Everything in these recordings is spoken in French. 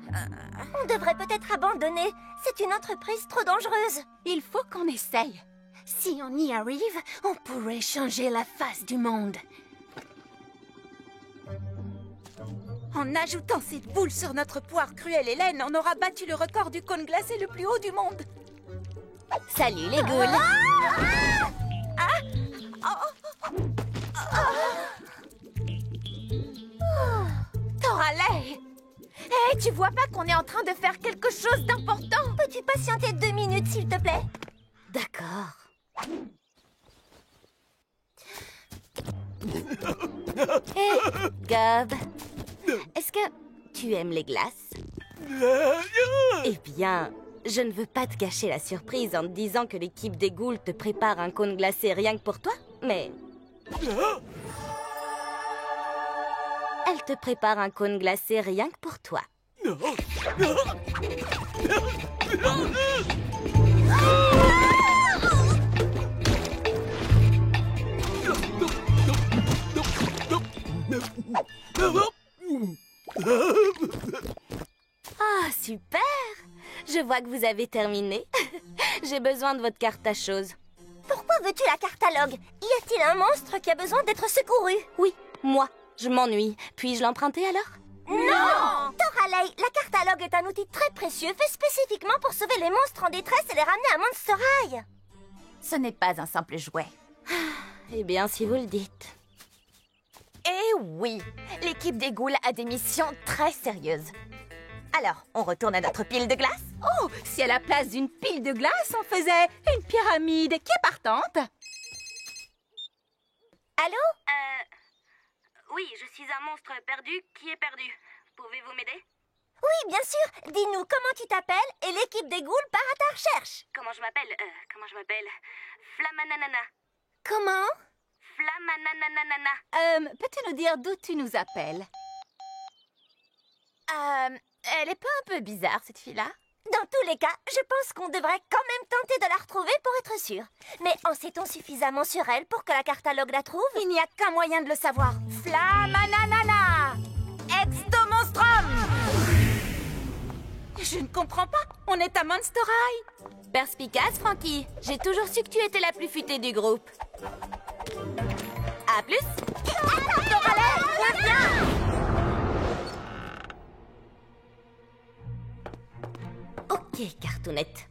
On devrait peut-être abandonner. C'est une entreprise trop dangereuse. Il faut qu'on essaye. Si on y arrive, on pourrait changer la face du monde. En ajoutant cette boule sur notre poire cruelle Hélène, on aura battu le record du cône glacé le plus haut du monde. Salut les ghouls. Toralei! Hé, tu vois pas qu'on est en train de faire quelque chose d'important? Peux-tu patienter 2 minutes, s'il te plaît? D'accord. Hé, Gob. Est-ce que tu aimes les glaces? Eh bien, je ne veux pas te gâcher la surprise en te disant que l'équipe des ghouls te prépare un cône glacé rien que pour toi, mais... Elle te prépare un cône glacé rien que pour toi. Ah, super! Je vois que vous avez terminé. J'ai besoin de votre carte à choses. Pourquoi veux-tu la cartalogue? Y a-t-il un monstre qui a besoin d'être secouru? Oui, moi. Je m'ennuie. Puis-je l'emprunter alors? Non! Toralei, la cartalogue est un outil très précieux fait spécifiquement pour sauver les monstres en détresse et les ramener à Monster High. Ce n'est pas un simple jouet. Eh bien, si vous le dites. Eh oui, l'équipe des ghouls a des missions très sérieuses. Alors, on retourne à notre pile de glace? Oh, si à la place d'une pile de glace, on faisait une pyramide qui est partante. Allô? Oui, je suis un monstre perdu qui est perdu. Pouvez-vous m'aider? Oui, bien sûr. Dis-nous comment tu t'appelles et l'équipe des ghouls part à ta recherche. Comment je m'appelle? Flamananana. Comment? Flamananana. Peux-tu nous dire d'où tu nous appelles? Elle est pas un peu bizarre, cette fille-là? Dans tous les cas, je pense qu'on devrait quand même tenter de la retrouver pour être sûr. Mais en sait-on suffisamment sur elle pour que la cartalogue la trouve? Il n'y a qu'un moyen de le savoir. Flamananana! Extomonstrum! Je ne comprends pas. On est à Monster High. Perspicace, Frankie. J'ai toujours su que tu étais la plus futée du groupe. À plus! Attends, Toralei, reviens! Ok, Cartoonette.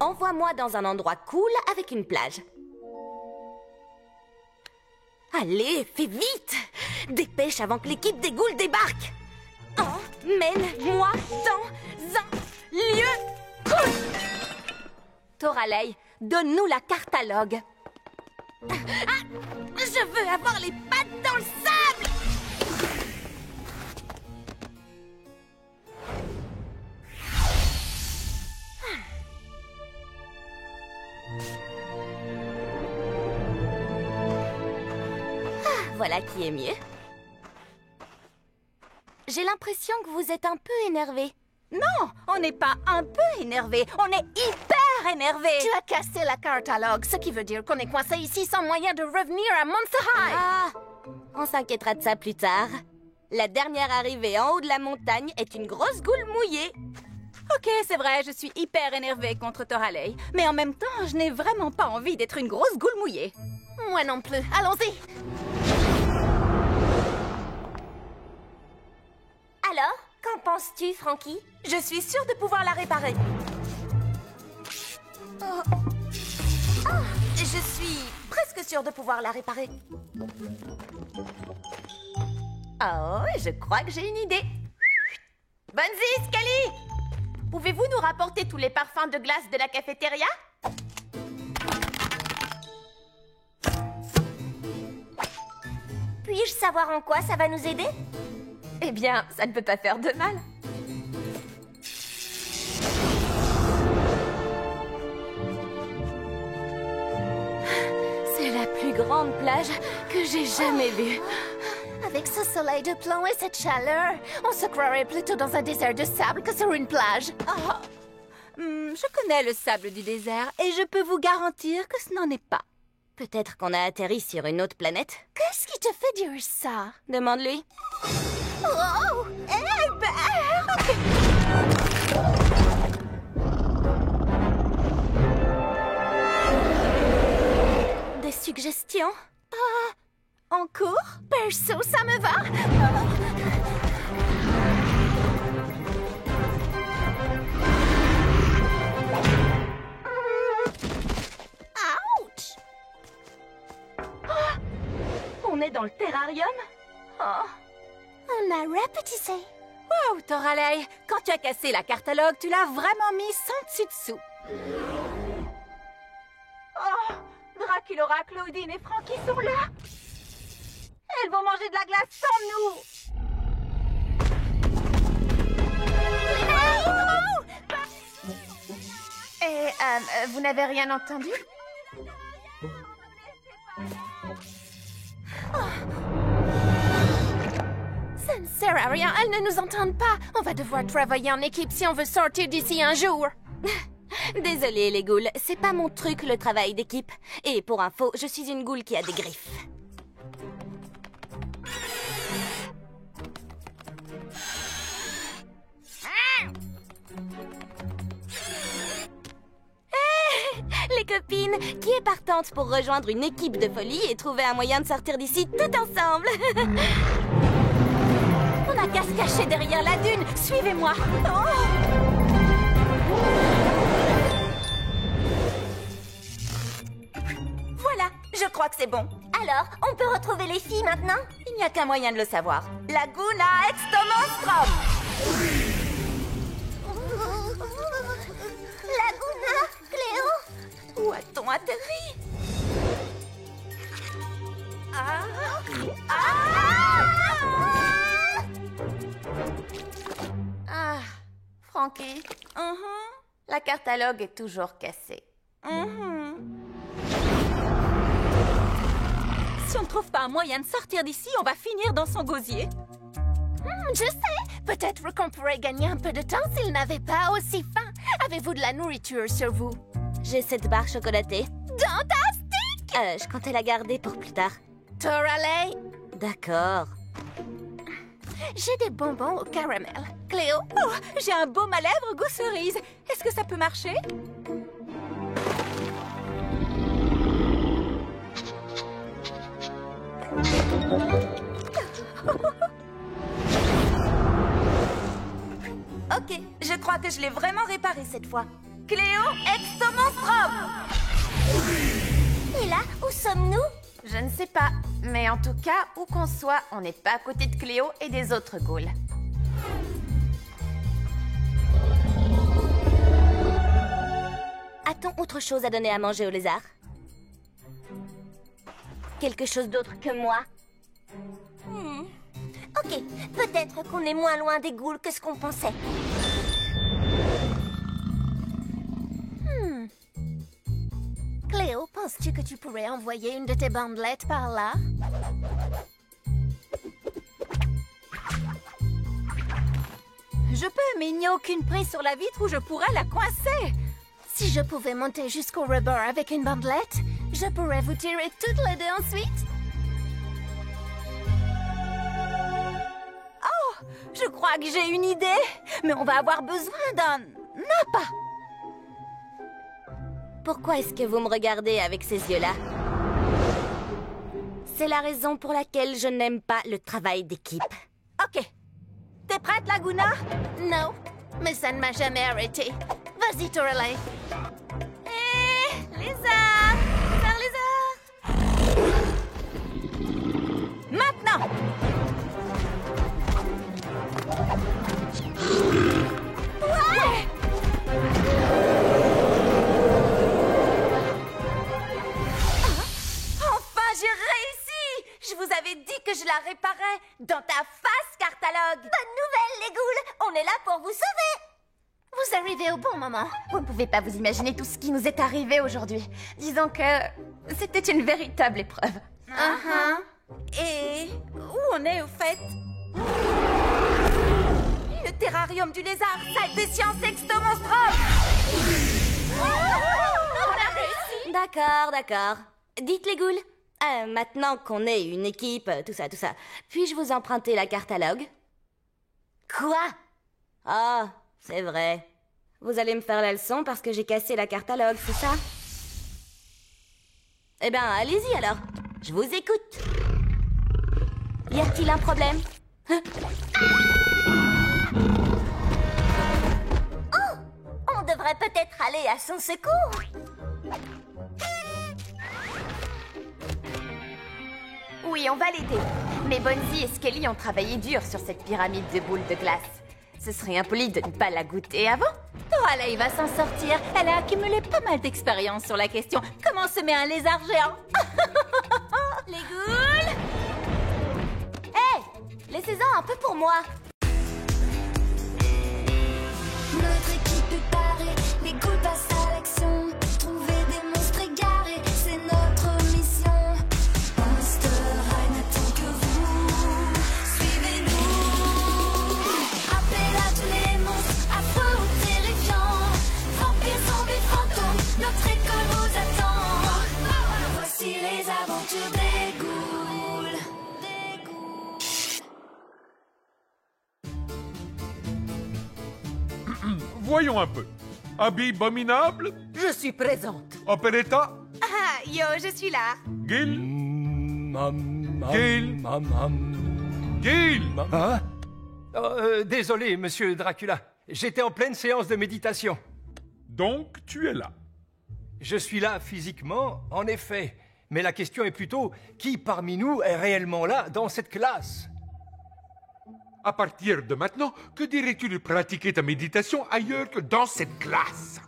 Envoie-moi dans un endroit cool avec une plage. Allez, fais vite! Dépêche avant que l'équipe des ghouls débarque! Emmène-moi dans un lieu cool! Toralei, donne-nous la cartalogue. Je veux avoir les pattes dans le sable! Voilà qui est mieux. J'ai l'impression que vous êtes un peu énervé. Non, on n'est pas un peu énervé, on est hyper énervé. Tu as cassé la cartalogue, ce qui veut dire qu'on est coincé ici sans moyen de revenir à Monster High. Ah, on s'inquiétera de ça plus tard. La dernière arrivée en haut de la montagne est une grosse goule mouillée. Ok, c'est vrai, je suis hyper énervée contre Toralei. Mais en même temps, je n'ai vraiment pas envie d'être une grosse goule mouillée. Moi non plus. Allons-y. Alors, qu'en penses-tu, Frankie? Je suis sûre de pouvoir la réparer. Je suis presque sûre de pouvoir la réparer. Oh, je crois que j'ai une idée. Bunzy, Scully, pouvez-vous nous rapporter tous les parfums de glace de la cafétéria? Puis-je savoir en quoi ça va nous aider? Eh bien, ça ne peut pas faire de mal. C'est la plus grande plage que j'ai jamais vue. Avec ce soleil de plomb et cette chaleur, on se croirait plutôt dans un désert de sable que sur une plage. Je connais le sable du désert et je peux vous garantir que ce n'en est pas. Peut-être qu'on a atterri sur une autre planète? Qu'est-ce qui te fait dire ça? Demande-lui. Oh! Eh ben... Perso, ça me va. Ouch! On est dans le terrarium? Oh. On a rapetissé. Wow, Toralei, quand tu as cassé la cartalogue, tu l'as vraiment mis sans dessus-dessous. Oh, Draculaura, Claudine et Frankie sont là. Elles vont manger de la glace sans nous. Et vous n'avez rien entendu? Ça ne sert à rien, elles ne nous entendent pas. On va devoir travailler en équipe si on veut sortir d'ici un jour. Désolée, les ghouls, c'est pas mon truc, le travail d'équipe. Et pour info, je suis une ghoul qui a des griffes. Les copines, qui est partante pour rejoindre une équipe de folie et trouver un moyen de sortir d'ici tout ensemble? On n'a qu'à se cacher derrière la dune. Suivez-moi. Voilà, je crois que c'est bon. Alors, on peut retrouver les filles maintenant? Il n'y a qu'un moyen de le savoir. Laguna Extomonstrum. Laguna, Cléo? Où a-t-on atterri? Ah, Frankie. La cartalogue est toujours cassée. Si on ne trouve pas un moyen de sortir d'ici, on va finir dans son gosier. Je sais. Peut-être qu'on pourrait gagner un peu de temps s'il n'avait pas aussi faim. Avez-vous de la nourriture sur vous? J'ai cette barre chocolatée. Fantastique! Je comptais la garder pour plus tard. Toralei, D'accord. j'ai des bonbons au caramel. Cléo? Oh, j'ai un baume à lèvres goût cerise. Est-ce que ça peut marcher? Ok, je crois que je l'ai vraiment réparé cette fois. Cléo Extomonstrum! Et là, où sommes-nous? Je ne sais pas, mais en tout cas, où qu'on soit, on n'est pas à côté de Cléo et des autres ghouls. A-t-on autre chose à donner à manger aux lézards? Quelque chose d'autre que moi? Ok, peut-être qu'on est moins loin des ghouls que ce qu'on pensait. Cléo, penses-tu que tu pourrais envoyer une de tes bandelettes par là? Je peux, mais il n'y a aucune prise sur la vitre où je pourrais la coincer. Si je pouvais monter jusqu'au rebord avec une bandelette, je pourrais vous tirer toutes les deux ensuite. Oh, je crois que j'ai une idée. Mais on va avoir besoin d'un appât. Pourquoi est-ce que vous me regardez avec ces yeux-là? C'est la raison pour laquelle je n'aime pas le travail d'équipe. Ok. T'es prête, Laguna? Non, mais ça ne m'a jamais arrêté. Vas-y, Toralei. Lézard! Lézard! Maintenant! Ouais! Enfin, j'ai réussi! Je vous avais dit que je la réparais. Dans ta face, Cartalogue! Bonne nouvelle, les ghouls! On est là pour vous sauver! Vous arrivez au bon moment. Vous ne pouvez pas vous imaginer tout ce qui nous est arrivé aujourd'hui. Disons que c'était une véritable épreuve. Et où on est au fait? Le terrarium du lézard, salle des sciences Extomonstrum! On a réussi. D'accord, d'accord. Dites les ghouls, maintenant qu'on est une équipe, tout ça, puis-je vous emprunter la cartalogue? Quoi? Ah, c'est vrai. Vous allez me faire la leçon parce que j'ai cassé la cartalogue, c'est ça? Eh ben, allez-y alors. Je vous écoute. Y a-t-il un problème? On devrait peut-être aller à son secours. Oui, on va l'aider. Mais Bonzi et Skelly ont travaillé dur sur cette pyramide de boules de glace. Ce serait impoli de ne pas la goûter avant. Toralei va s'en sortir. Elle a accumulé pas mal d'expérience sur la question. Comment semer un lézard géant? Les ghouls! Hé! Laissez-en un peu pour moi. Notre équipe est parée, les ghouls passent à l'action. Trouver des monstres égarés, c'est notre mission. Monster High n'attend que vous. Suivez-nous. Appelez à tous les monstres, affreux ou terrifiants. Vampires, zombies, fantômes, notre école vous attend. Voici les aventures des ghouls. Des ghouls. Voyons un peu. Habit abominable, Je suis présente. Operetta, Ah, yo, je suis là. Gil, Gil, Gil. Hein? Désolé, monsieur Dracula. J'étais en pleine séance de méditation. Donc tu es là. Je suis là physiquement, en effet. Mais la question est plutôt, qui parmi nous est réellement là dans cette classe? À partir de maintenant, que dirais-tu de pratiquer ta méditation ailleurs que dans cette classe?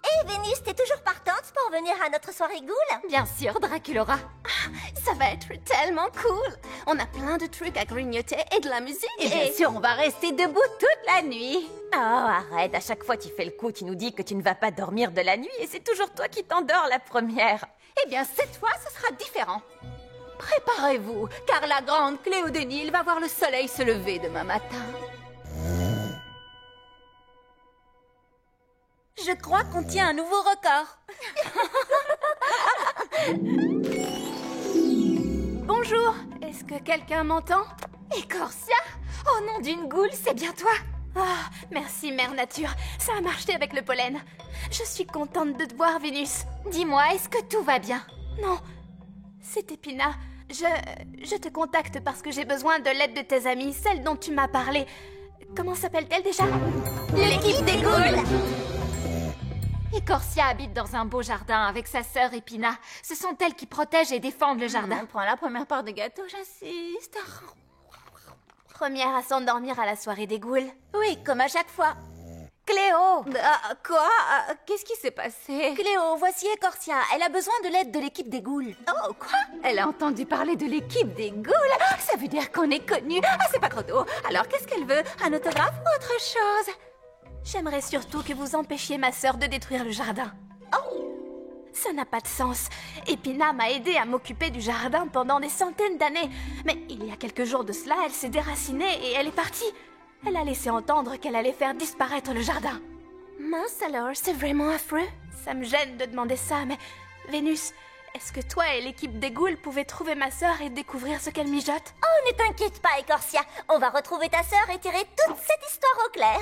Et Vénus, t'es toujours partante pour venir à notre soirée ghoul? Bien sûr, Draculora. Ça va être tellement cool. On a plein de trucs à grignoter et de la musique. Et bien sûr, on va rester debout toute la nuit. Oh, arrête. À chaque fois, tu fais le coup. Tu nous dis que tu ne vas pas dormir de la nuit et c'est toujours toi qui t'endors la première. Eh bien, cette fois, ce sera différent. Préparez-vous, car la grande Cléo de Nil va voir le soleil se lever demain matin. Je crois qu'on tient un nouveau record. Bonjour, est-ce que quelqu'un m'entend? Écorcia? Oh nom d'une goule, c'est bien toi? Ah, merci, Mère Nature. Ça a marché avec le pollen. Je suis contente de te voir, Vénus. Dis-moi, est-ce que tout va bien? Non, c'est Épina. Je te contacte parce que j'ai besoin de l'aide de tes amies, celle dont tu m'as parlé. Comment s'appelle-t-elle déjà? L'équipe des ghouls! Écorcia habite dans un beau jardin avec sa sœur Épina. Ce sont elles qui protègent et défendent le jardin. Prends la première part de gâteau, j'insiste. Première à s'endormir à la soirée des ghouls. Oui, comme à chaque fois. Cléo! Quoi? Qu'est-ce qui s'est passé? Cléo, voici Écorcia. Elle a besoin de l'aide de l'équipe des ghouls. Oh, quoi? Elle a entendu parler de l'équipe des ghouls? Ça veut dire qu'on est connus. Ah, c'est pas trop tôt. Alors, qu'est-ce qu'elle veut? Un autographe ou autre chose? J'aimerais surtout que vous empêchiez ma sœur de détruire le jardin. Oh! Ça n'a pas de sens. Épina m'a aidé à m'occuper du jardin pendant des centaines d'années. Mais il y a quelques jours de cela, elle s'est déracinée et elle est partie. Elle a laissé entendre qu'elle allait faire disparaître le jardin. Mince alors, c'est vraiment affreux. Ça me gêne de demander ça, mais... Vénus, est-ce que toi et l'équipe des ghouls pouvez trouver ma sœur et découvrir ce qu'elle mijote? Oh, ne t'inquiète pas, Écorcia. On va retrouver ta sœur et tirer toute cette histoire au clair.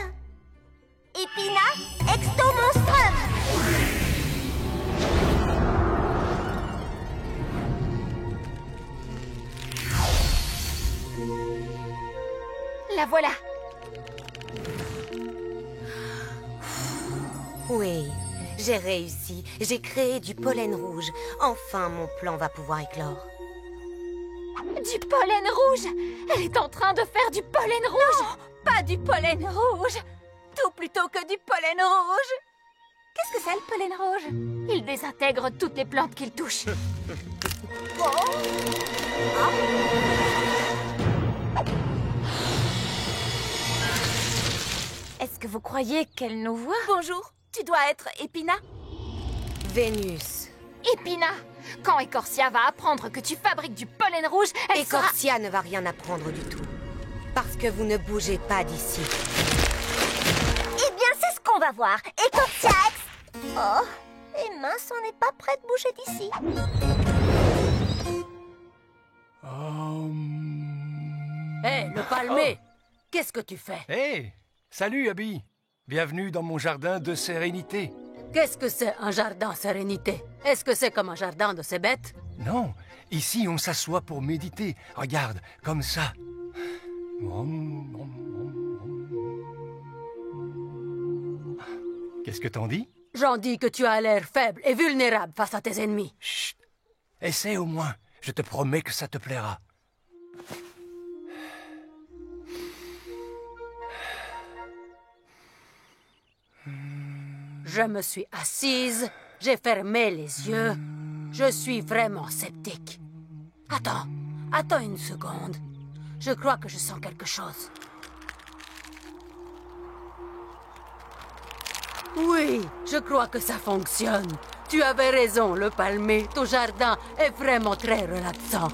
Épina, Exto-Monstrum! La voilà. Oui, j'ai réussi. J'ai créé du pollen rouge. Enfin, mon plan va pouvoir éclore. Du pollen rouge! Elle est en train de faire du pollen rouge! Non, pas du pollen rouge! Tout plutôt que du pollen rouge! Qu'est-ce que c'est le pollen rouge? Il désintègre toutes les plantes qu'il touche. Est-ce que vous croyez qu'elle nous voit? Bonjour, tu dois être Épina? Vénus. Épina, quand Écorcia va apprendre que tu fabriques du pollen rouge, elle sera... Écorcia ne va rien apprendre du tout. Parce que vous ne bougez pas d'ici. Eh bien, c'est ce qu'on va voir. Écorcia Ex... Oh, et mince, on n'est pas près de bouger d'ici. Hé, le palmé! Qu'est-ce que tu fais? Hé, salut Abby. Bienvenue dans mon jardin de sérénité. Qu'est-ce que c'est un jardin sérénité? Est-ce que c'est comme un jardin de ces bêtes? Non, Ici, on s'assoit pour méditer. Regarde, comme ça. Qu'est-ce que t'en dis? J'en dis que tu as l'air faible et vulnérable face à tes ennemis. Chut! Essaie au moins. Je te promets que ça te plaira. Je me suis assise, j'ai fermé les yeux. Je suis vraiment sceptique. Attends une seconde. Je crois que je sens quelque chose. Oui, je crois que ça fonctionne. Tu avais raison, le palmier. Ton jardin est vraiment très relaxant.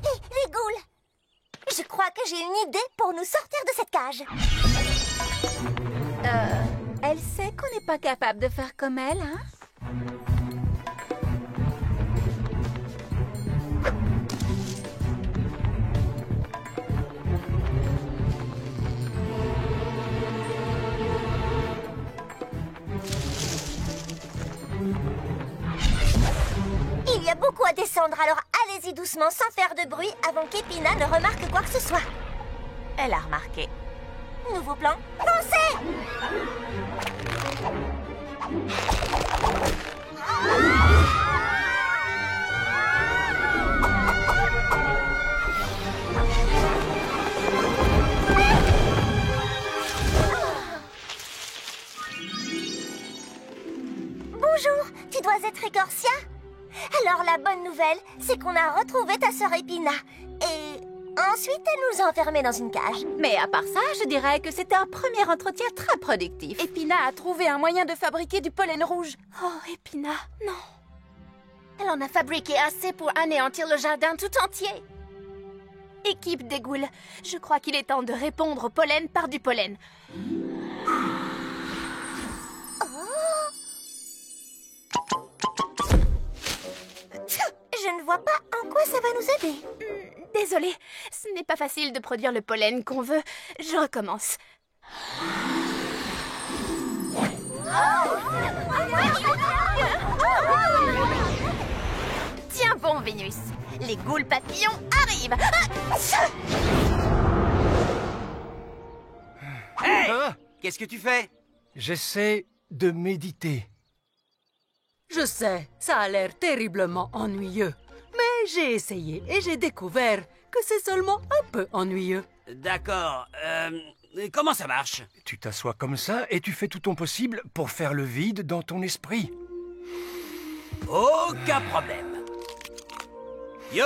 Les ghouls! Je crois que j'ai une idée pour nous sortir de cette cage. Elle sait qu'on n'est pas capable de faire comme elle, hein? Il y a beaucoup à descendre, alors allez-y doucement sans faire de bruit avant qu'Épina ne remarque quoi que ce soit. Elle a remarqué. Nouveau plan, foncez! Bonjour, tu dois être Écorcia? Alors la bonne nouvelle, c'est qu'on a retrouvé ta sœur Épina. Et ensuite, elle nous a enfermés dans une cage. Mais à part ça, je dirais que c'était un premier entretien très productif. Épina a trouvé un moyen de fabriquer du pollen rouge. Oh, Épina, non. Elle en a fabriqué assez pour anéantir le jardin tout entier. Équipe des ghouls, je crois qu'il est temps de répondre au pollen par du pollen. Je ne vois pas en quoi ça va nous aider. Désolée, ce n'est pas facile de produire le pollen qu'on veut. Je recommence. Tiens bon, Vénus. Les ghouls papillons arrivent. Hey! Qu'est-ce que tu fais? J'essaie de méditer. Je sais, ça a l'air terriblement ennuyeux. Mais j'ai essayé et j'ai découvert que c'est seulement un peu ennuyeux. D'accord. Comment ça marche? Tu t'assois comme ça et tu fais tout ton possible pour faire le vide dans ton esprit. Aucun problème. Yo!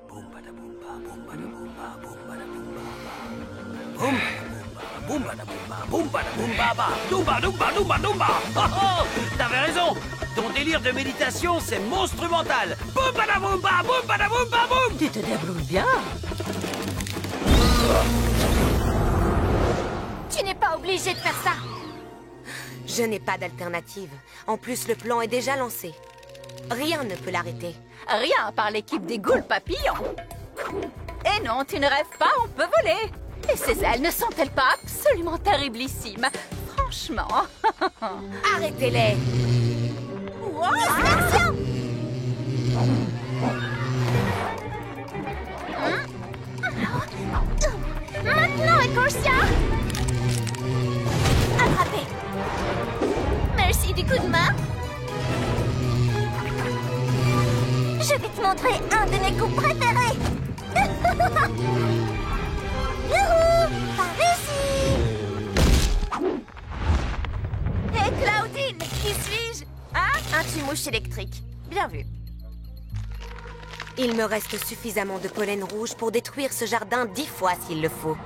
Boum badaboumba, boum badaboumba, boum badaboumba. Boum boum badaboumba, boum badaboumba, ba. Doumba, doumba, doumba, doumba. Oh oh! T'avais raison! Ton délire de méditation, c'est monstrumental. Boum badaboumba, boum badaboumba, boum! Tu te débrouilles bien. Tu n'es pas obligé de faire ça. Je n'ai pas d'alternative. En plus, le plan est déjà lancé. Rien ne peut l'arrêter. Rien à part l'équipe des ghouls papillons. Et non, tu ne rêves pas, on peut voler. Et ces ailes ne sont-elles pas absolument terriblissimes? Franchement. Arrêtez-les! Maintenant, Écorcia! Attrapé. Merci du coup de main. Je vais te montrer un de mes coups préférés. Youhou! Pas réussi! Hé, Claudine, qui suis-je? Hein? Un tue-mouche électrique. Bien vu. Il me reste suffisamment de pollen rouge pour détruire ce jardin 10 fois s'il le faut.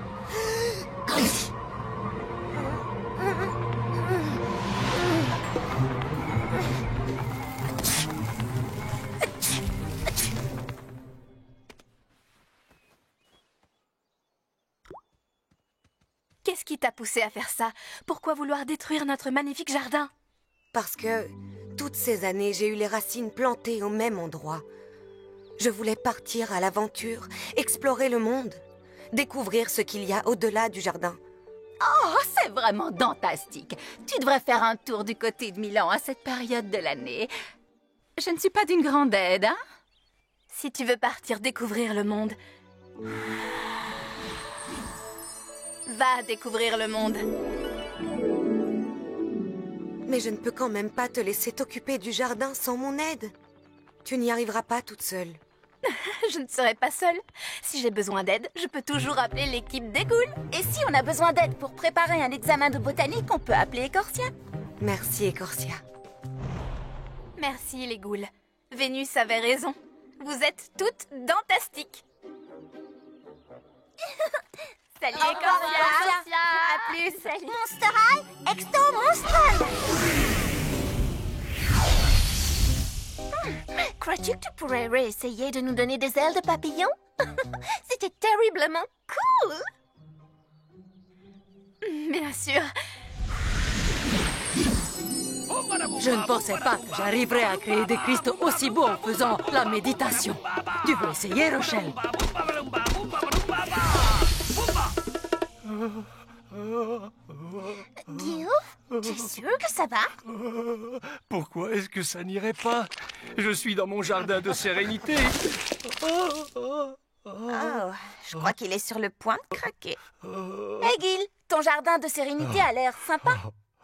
Qu'est-ce qui t'a poussé à faire ça? Pourquoi vouloir détruire notre magnifique jardin? Parce que toutes ces années, j'ai eu les racines plantées au même endroit. Je voulais partir à l'aventure, explorer le monde, découvrir ce qu'il y a au-delà du jardin. Oh, c'est vraiment fantastique. Tu devrais faire un tour du côté de Milan à cette période de l'année. Je ne suis pas d'une grande aide, hein? Si tu veux partir découvrir le monde, va découvrir le monde. Mais je ne peux quand même pas te laisser t'occuper du jardin sans mon aide. Tu n'y arriveras pas toute seule. Je ne serai pas seule. Si j'ai besoin d'aide, je peux toujours appeler l'équipe des Ghouls. Et si on a besoin d'aide pour préparer un examen de botanique, on peut appeler Écorcia. Merci, Écorcia. Merci les Ghouls. Vénus avait raison. Vous êtes toutes fantastiques. Salut Écorcia. À plus. Salut. Monster High, Exto Monstral. Crois-tu que tu pourrais réessayer de nous donner des ailes de papillon? C'était terriblement cool! Bien sûr. Je ne pensais pas que j'arriverais à créer des cristaux aussi beaux en faisant la méditation. Tu veux essayer, Rochelle? Guillaume, tu es sûr que ça va? Pourquoi est-ce que ça n'irait pas? Je suis dans mon jardin de sérénité. Oh, je crois qu'il est sur le point de craquer. Hey Gil, ton jardin de sérénité a l'air sympa.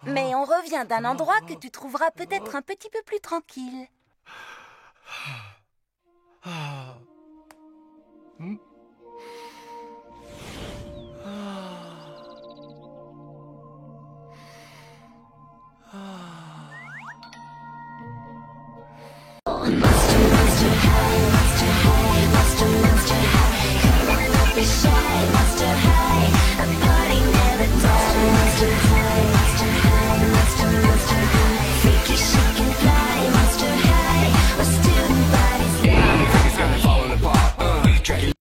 Mais on revient d'un endroit que tu trouveras peut-être un petit peu plus tranquille.